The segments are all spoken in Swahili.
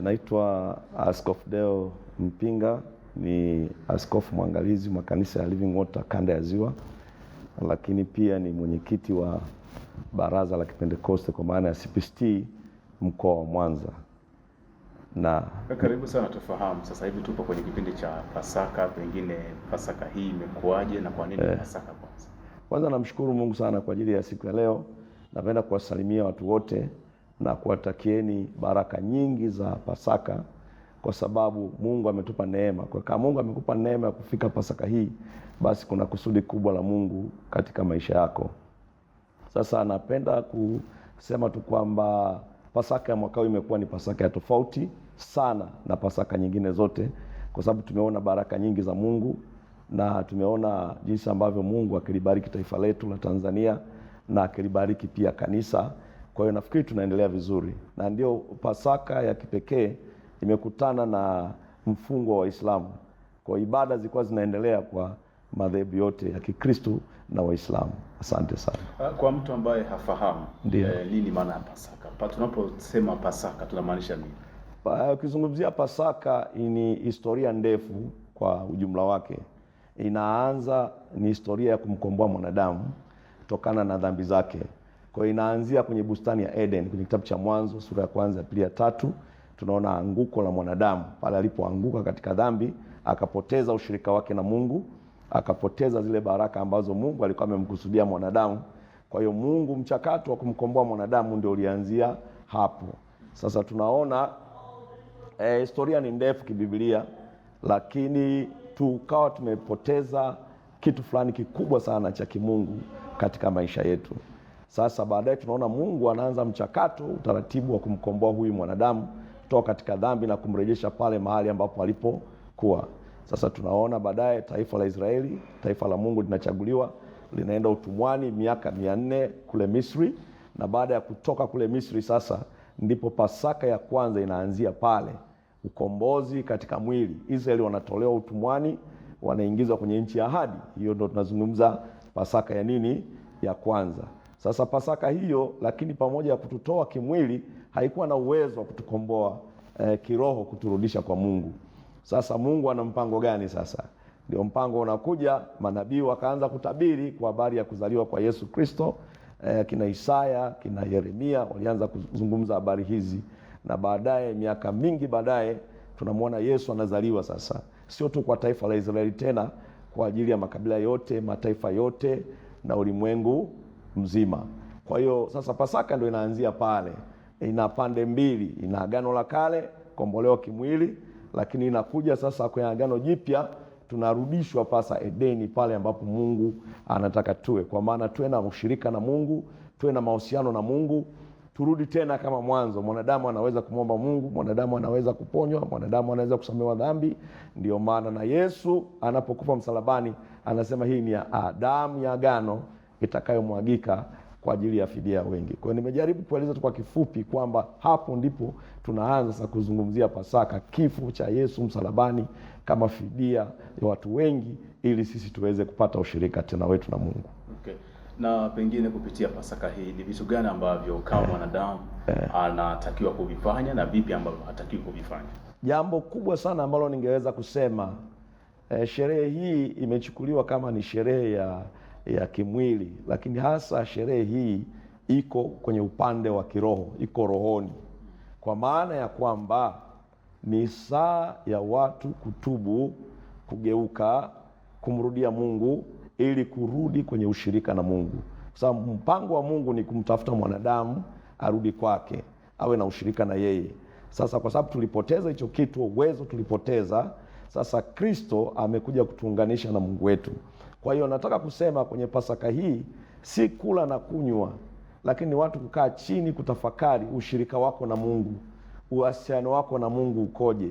Naitwa Askofu Deo Mpinga, ni askofu mwangalizi wa kanisa ya Living Water kanda ya Ziwa, lakini pia ni mwenyekiti wa baraza la Kipentekoste kwa maana ya CPST mkoa wa Mwanza. Na karibu sana, tufahamu sasa hivi tupo kwenye kipindi cha Pasaka, pengine Pasaka hii imekuaje na kwa nini Pasaka kwanza? Kwanza namshukuru Mungu sana kwa ajili ya siku ya leo. Napenda kuwasalimia watu wote na kuwatakieni baraka nyingi za Pasaka, kwa sababu Mungu ametupa neema. Kwa kama Mungu amekupa neema ya kufika Pasaka hii, basi kuna kusudi kubwa la Mungu katika maisha yako. Sasa napenda kusema tu kwamba Pasaka ya mwaka huu imekuwa ni Pasaka ya tofauti sana na Pasaka nyingine zote, kwa sababu tumeona baraka nyingi za Mungu na tumeona jinsi ambavyo Mungu akilibariki taifa letu la Tanzania na akilibariki pia kanisa. Kwa hiyo nafikiri tunaendelea vizuri, na ndio Pasaka ya kipekee imekutana na mfungo wa Waislamu. Kwa ibada zilikuwa zinaendelea kwa madhehebu yote ya Kikristo na Waislamu. Asante sana. Kwa mtu ambaye hafahamu nini maana ya Pasaka, tunaposema Pasaka tunamaanisha nini? Ukizungumzia Pasaka ni historia ndefu kwa ujumla wake. Inaanza ni historia ya kumkomboa mwanadamu kutokana na dhambi zake. Kwa hiyo inaanzia kwenye bustani ya Eden, kwenye kitabu cha Mwanzo sura ya 1, ya 2, ya 3. Tunaona anguko la mwanadamu pale alipoanguka katika dhambi, akapoteza ushirika wake na Mungu, akapoteza zile baraka ambazo Mungu alikuwa amemkusudia mwanadamu. Kwa hiyo Mungu, mchakato wa kumkomboa mwanadamu ndio ulianzia hapo. Sasa tunaona historia ni ndefu kibiblia, lakini tukawa tumepoteza kitu fulani kikubwa sana cha kimungu katika maisha yetu. Sasa baadaye tunaona Mungu anaanza mchakato, utaratibu wa kumkomboa huyu mwanadamu kutoka katika dhambi na kumrejesha pale mahali ambapo alipokuwa. Sasa tunaona baadaye taifa la Israeli, taifa la Mungu, linachaguliwa, linaenda utumwani miaka 400 kule Misri, na baada ya kutoka kule Misri sasa ndipo Pasaka ya kwanza inaanzia pale, ukombozi katika mwili. Israeli wanatolewa utumwani, wanaingizwa kwenye nchi ya ahadi. Hiyo ndio tunazungumza Pasaka ya nini? Ya kwanza. Sasa Pasaka hiyo, lakini pamoja ya kututoa kimwili, haikuwa na uwezo wa kutukomboa kiroho, kuturudisha kwa Mungu. Sasa Mungu ana mpango gani sasa? Ndio mpango unakuja, manabii wakaanza kutabiri kwa habari ya kuzaliwa kwa Yesu Kristo. Kina Isaya, kina Yeremia walianza kuzungumza habari hizi, na baadaye miaka mingi baadaye tunamwona Yesu anazaliwa sasa, sio tu kwa taifa la Israeli tena, kwa ajili ya makabila yote, mataifa yote na ulimwengu mzima. Kwa hiyo sasa Pasaka ndio inaanzia pale. Ina pande mbili, ina agano la kale, kombolewa kimwili, lakini inakuja sasa kwenye agano jipya, tunarudishwa pasa Edeni, pale ambapo Mungu anataka tuwe, kwa maana tuwe na ushirika na Mungu, tuwe na mahusiano na Mungu, turudi tena kama mwanzo. Mwanadamu anaweza kumwomba Mungu, mwanadamu anaweza kuponywa, mwanadamu anaweza kusamehewa dhambi. Ndio maana na Yesu anapokufa msalabani anasema hii ni damu ya agano itakayomwagika kwa ajili ya fidia wengi. Kwa hiyo nimejaribu kueleza tu kwa kifupi kwamba hapo ndipo tunaanza sasa kuzungumzia Pasaka, kifo cha Yesu msalabani kama fidia ya watu wengi, ili sisi tuweze kupata ushirika tena wetu na Mungu. Okay. Na pengine kupitia Pasaka hii ni vitu gani ambavyo kama mwanadamu anatakiwa kuvifanya na vipi ambavyo hatakiwi kuvifanya? Jambo kubwa sana ambalo ningeweza kusema, sherehe hii imechukuliwa kama ni sherehe ya kimwili, lakini hasa sherehe hii iko kwenye upande wa kiroho, iko rohoni, kwa maana ya kwamba ni saa ya watu kutubu, kugeuka, kumrudia Mungu ili kurudi kwenye ushirika na Mungu. Kwa sababu mpango wa Mungu ni kumtafuta mwanadamu arudi kwake, awe na ushirika na yeye. Sasa kwa sababu tulipoteza hicho kitu, uwezo tulipoteza, sasa Kristo amekuja kutuunganisha na Mungu wetu. Kwa hiyo nataka kusema kwenye Pasaka hii si kula na kunywa, lakini watu kukaa chini kutafakari ushirika wako na Mungu, uhusiano wako na Mungu ukoje.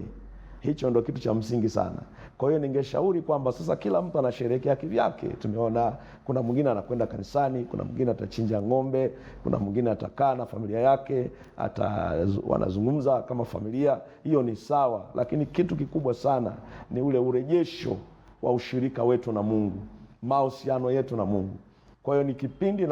Hicho ndio kitu cha msingi sana. Kwa hiyo ningeshauri kwamba sasa kila mtu anasherehekea kivyake. Tumeona kuna mwingine anakwenda kanisani, kuna mwingine atachinja ng'ombe, kuna mwingine atakaa na familia yake, wanazungumza kama familia. Hiyo ni sawa, lakini kitu kikubwa sana ni ule urejesho wa ushirika wetu na Mungu, mahusiano yetu na Mungu. Kwa hiyo ni kipindi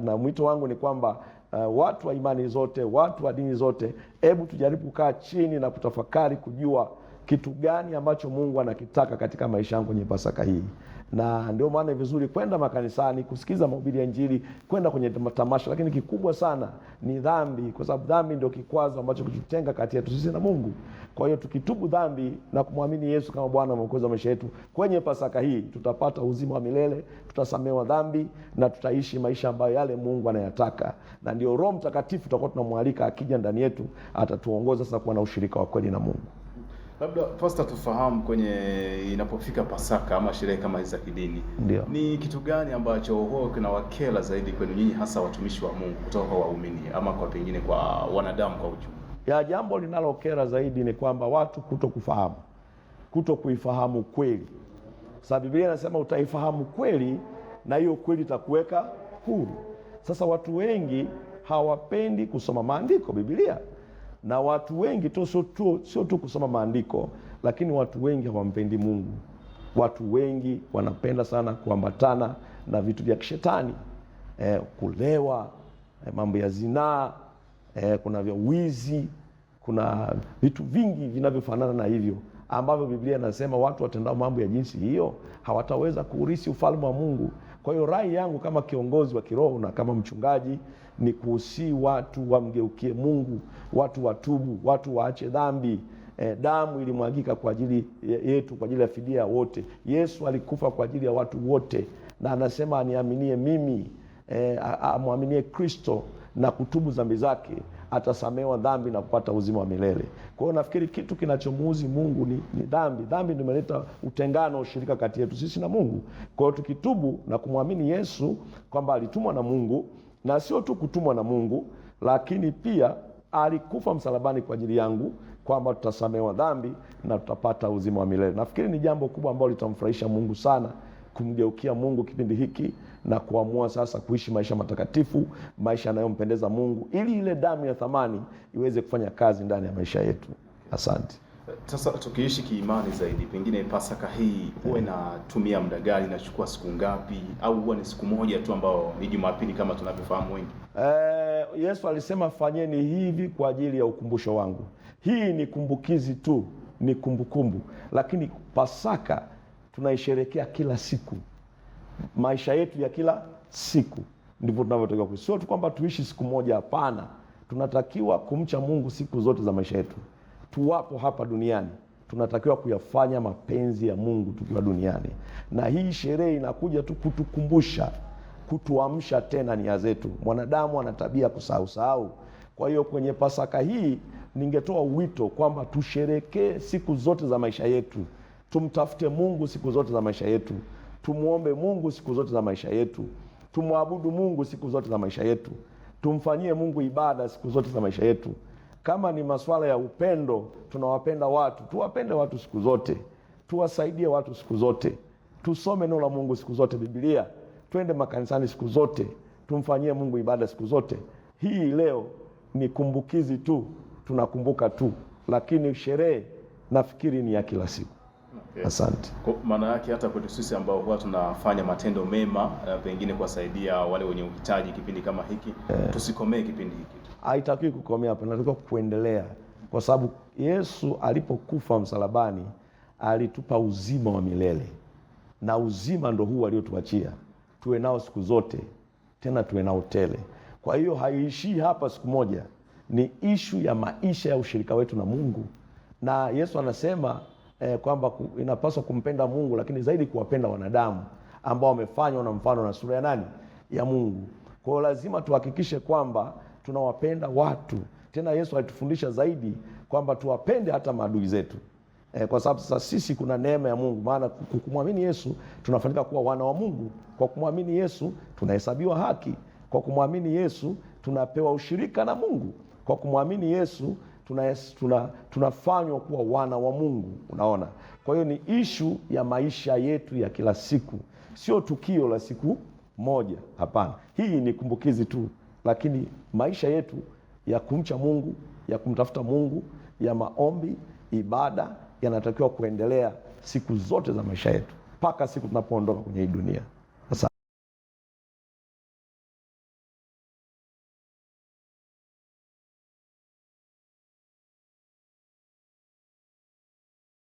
na mwito wangu ni kwamba watu wa imani zote, watu wa dini zote, hebu tujaribu kukaa chini na kutafakari kujua kitu gani ambacho Mungu anakitaka katika maisha yangu kwenye Pasaka hii. Na ndio maana ni vizuri kwenda makanisani, kusikiza mahubiri ya Injili, kwenda kwenye tamasha, lakini kikubwa sana ni dhambi, kwa sababu dhambi ndio kikwazo ambacho kitutenga kati yetu sisi na Mungu. Kwa hiyo tukitubu dhambi na kumwamini Yesu kama Bwana na Mwokozi wa maisha yetu, kwenye Pasaka hii tutapata uzima wa milele, tutasamehewa dhambi na tutaishi maisha ambayo yale Mungu anayataka. Na ndio Roho Mtakatifu tutakuwa tunamwalika, akija ndani yetu atatuongoza sasa kuwa na ushirika wa kweli na Mungu. Labda Pastor, tufahamu kwenye inapofika Pasaka ama sherehe kama hizi za kidini, ndio ni kitu gani ambacho huwa kinawakera zaidi kwenu nyinyi, hasa watumishi wa Mungu, kutoka kwa waumini ama kwa pengine kwa wanadamu kwa ujumla? Ya jambo linalokera zaidi ni kwamba watu kutokufahamu, kutokuifahamu kweli. Sababu Biblia inasema utaifahamu kweli na hiyo kweli itakuweka huru. Sasa watu wengi hawapendi kusoma maandiko, Biblia. Na watu wengi sio tu kusoma maandiko, lakini watu wengi hawampendi Mungu. Watu wengi wanapenda sana kuambatana na vitu vya kishetani, kulewa, mambo ya zinaa, kuna vya wizi, kuna vitu vingi vinavyofanana na hivyo, ambavyo Biblia inasema watu watendao mambo ya jinsi hiyo hawataweza kuurithi ufalme wa Mungu. Kwa hiyo rai yangu kama kiongozi wa kiroho na kama mchungaji ni kuhusi watu wamgeukie Mungu, watu watubu, watu waache dhambi. Damu ilimwagika kwa ajili yetu, kwa ajili ya fidia wote. Yesu alikufa kwa ajili ya watu wote, na anasema aniaminie mimi, amwaminie Kristo na kutubu dhambi zake atasamehewa dhambi na kupata uzima wa milele. Kwa hiyo nafikiri kitu kinachomuuzi Mungu ni dhambi. Dhambi ndio imeleta utengano, ushirika kati yetu sisi na Mungu. Kwa hiyo tukitubu na kumwamini Yesu kwamba alitumwa na Mungu, na sio tu kutumwa na Mungu, lakini pia alikufa msalabani kwa ajili yangu, kwamba tutasamehewa dhambi na tutapata uzima wa milele. Nafikiri ni jambo kubwa ambalo litamfurahisha Mungu sana, kumgeukia Mungu kipindi hiki na kuamua sasa kuishi maisha matakatifu, maisha yanayompendeza Mungu, ili ile damu ya thamani iweze kufanya kazi ndani ya maisha yetu. Asante. Sasa tukiishi kiimani zaidi, pengine Pasaka hii huwa inatumia muda gani? Inachukua siku ngapi? Au huwa ni siku moja tu ambao ni Jumapili kama tunavyofahamu wengi? Yesu alisema fanyeni hivi kwa ajili ya ukumbusho wangu. Hii ni kumbukizi tu, ni kumbukumbu. Lakini Pasaka tunaisherehekea kila siku, maisha yetu ya kila siku. Ndivyo tunavyotakiwa kuishi. Sio tu kwamba tuishi siku moja, hapana. Tunatakiwa kumcha Mungu siku zote za maisha yetu. Tuwapo hapa duniani, tunatakiwa kuyafanya mapenzi ya Mungu tukiwa duniani. Na hii sherehe inakuja tu kutukumbusha, kutuamsha tena nia zetu. Mwanadamu ana tabia kusahau. Kwa hiyo kwenye Pasaka hii ningetoa wito kwamba tusherekee siku zote za maisha yetu. Tumtafute Mungu siku zote za maisha yetu. Tumuombe Mungu siku zote za maisha yetu. Tumwabudu Mungu siku zote za maisha yetu. Tumfanyie Mungu ibada siku zote za maisha yetu. Kama ni masuala ya upendo, tunawapenda watu, tuwapende watu siku zote. Tuwasaidie watu siku zote. Tusome neno la Mungu siku zote, Biblia. Twende makanisani siku zote. Tumfanyie Mungu ibada siku zote. Hii leo ni kumbukizi tu, tunakumbuka tu, lakini sherehe nafikiri ni ya kila siku. Okay. Asante. Kwa maana yake hata kwetu sisi ambao huwa tunafanya matendo mema, pengine kuwasaidia wale wenye uhitaji kipindi kama hiki, tusikomee kipindi hiki. Haitakiwi kukomea hapo, tunatakiwa kuendelea, kwa sababu Yesu alipokufa msalabani alitupa uzima wa milele, na uzima ndo huu aliotuachia tuwe nao siku zote, tena tuwe nao tele. Kwa hiyo haiishii hapa siku moja, ni ishu ya maisha ya ushirika wetu na Mungu. Na Yesu anasema kwamba inapaswa kumpenda Mungu, lakini zaidi kuwapenda wanadamu ambao wamefanywa na mfano na sura ya nani? Ya Mungu. Kwa hiyo lazima tuhakikishe kwamba tunawapenda watu. Tena Yesu alitufundisha zaidi kwamba tuwapende hata maadui zetu. Kwa sababu sasa sisi kuna neema ya Mungu, maana kumwamini Yesu tunafanyika kuwa wana wa Mungu. Kwa kumwamini Yesu tunahesabiwa haki. Kwa kumwamini Yesu tunapewa ushirika na Mungu. Kwa kumwamini Yesu tunafanywa kuwa wana wa Mungu. Unaona? Kwa hiyo ni ishu ya maisha yetu ya kila siku, sio tukio la siku moja, hapana. Hii ni kumbukizi tu, lakini maisha yetu ya kumcha Mungu, ya kumtafuta Mungu, ya maombi, ibada yanatakiwa kuendelea siku zote za maisha yetu mpaka siku tunapoondoka kwenye hii dunia.